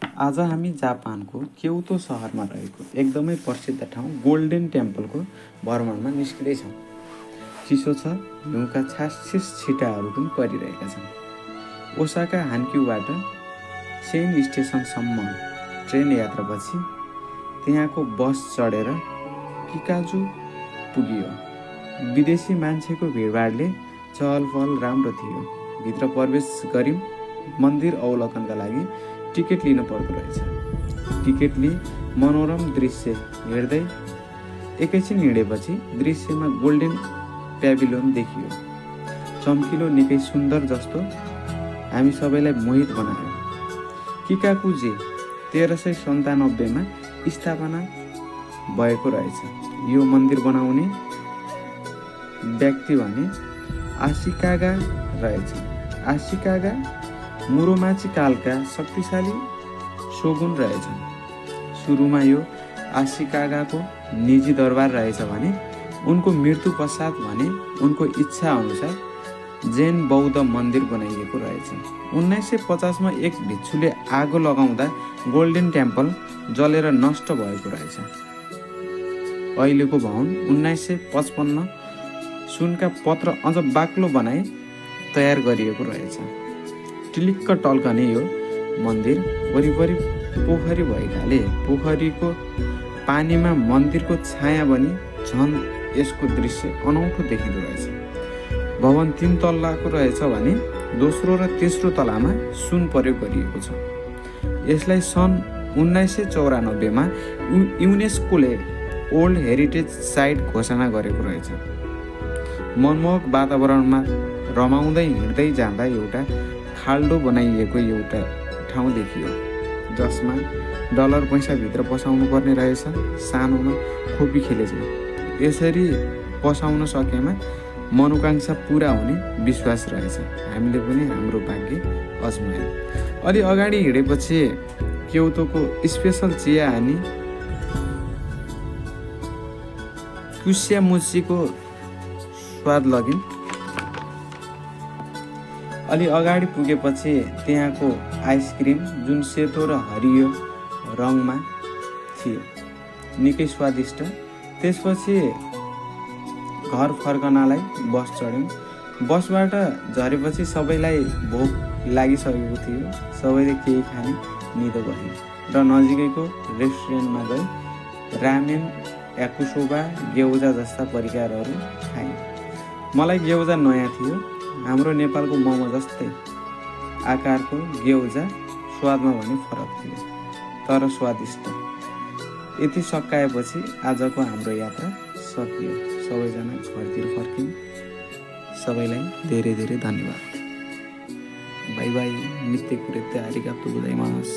आज हामी जापानको क्योतो सहरमा रहेको एकदमै प्रसिद्ध ठाउँ गोल्डन टेम्पलको भ्रमणमा निस्किँदैछौँ। चिसो छ, हिउँका छासछिस छिटाहरू पनि परिरहेका छन्। ओसाका हान्क्यूबाट सेन स्टेसनसम्म ट्रेन यात्रापछि त्यहाँको बस चढेर किकाजु पुगियो। विदेशी मान्छेको भिडभाडले चहलपहल राम्रो थियो। भित्र प्रवेश गऱ्यौँ। मन्दिर अवलोकनका लागि टिकट लिनु पर्दो रहेछ। टिकट लिई मनोरम दृश्य हेर्दै एकैछिन हिँडेपछि दृश्यमा गोल्डन प्याभिलियन देखियो। चम्किलो, निकै सुन्दर जस्तो हामी सबैलाई मोहित बनायो। किकाकुजी 1397 मा स्थापना भएको रहेछ। यो मन्दिर बनाउने व्यक्ति भने आशिकागा रहेछ। आशिकागा मुरोमाची कालका शक्तिशाली शोगुन रहेछन्। सुरुमा यो आशिकागाको निजी दरबार रहेछ भने उनको मृत्यु पश्चात भने उनको इच्छा अनुसार जैन बौद्ध मन्दिर बनाइएको रहेछ। 1950 मा एक भिक्षुले आगो लगाउँदा गोल्डन टेम्पल जलेर नष्ट भएको रहेछ। अहिलेको भवन 1955 सुनका पत्र अझ बाक्लो बनाई तयार गरिएको रहेछ। टिलिक्क टल्कने यो मन्दिर वरिपरि पोखरी भएकाले पोखरीको पानीमा मन्दिरको छाया बनी झन् यसको दृश्य अनौठो देखिँदो रहेछ। भवन 3 तल्लाको रहेछ भने दोस्रो र तेस्रो तलामा सुन प्रयोग गरिएको छ। यसलाई सन् 1994 मा युनेस्कोले वर्ल्ड हेरिटेज साइट घोषणा गरेको रहेछ। मनमोहक वातावरणमा रमाउँदै हिँड्दै जाँदा एउटा खाल्डो बनाइएको एउटा ठाउँ देखियो, जसमा डलर पैसा भित्र पसाउनु पर्ने रहेछ। सानोमा खोपी खेलेछ। यसरी पसाउन सकेमा मनोकांक्षा पुरा हुने विश्वास रहेछ। हामीले पनि हाम्रो भाग्य अजमायौँ। अलि अगाडि हिँडेपछि क्योतोको स्पेसल चिया अनि कुस्यामुचीको स्वाद लग्यो। अलि अगाडि पुगेपछि त्यहाँको आइसक्रिम जुन सेतो र हरियो रङमा थियो, निकै स्वादिष्ट। त्यसपछि घर फर्कनलाई बस चढ्यौँ। बसबाट झरेपछि सबैलाई भोक लागिसकेको थियो। सबैले केही खाने निदो गऱ्यौँ र नजिकैको रेस्टुरेन्टमा गई रामेन, याकुसोबा, ग्यौजा जस्ता परिकारहरू खायौँ। मलाई ग्यौजा नयाँ थियो। हाम्रो नेपालको मोमो जस्तै आकारको ग्यौजा स्वादमा भने फरक थियो, तर स्वादिष्ट। यति सकाएपछि आजको हाम्रो यात्रा सकियो। सबैजना घरतिर फर्क्यौँ। सबैलाई धेरै धेरै धन्यवाद। Bye bye. मित्ते कुरेत्ते आरिगातो गोजाइमास।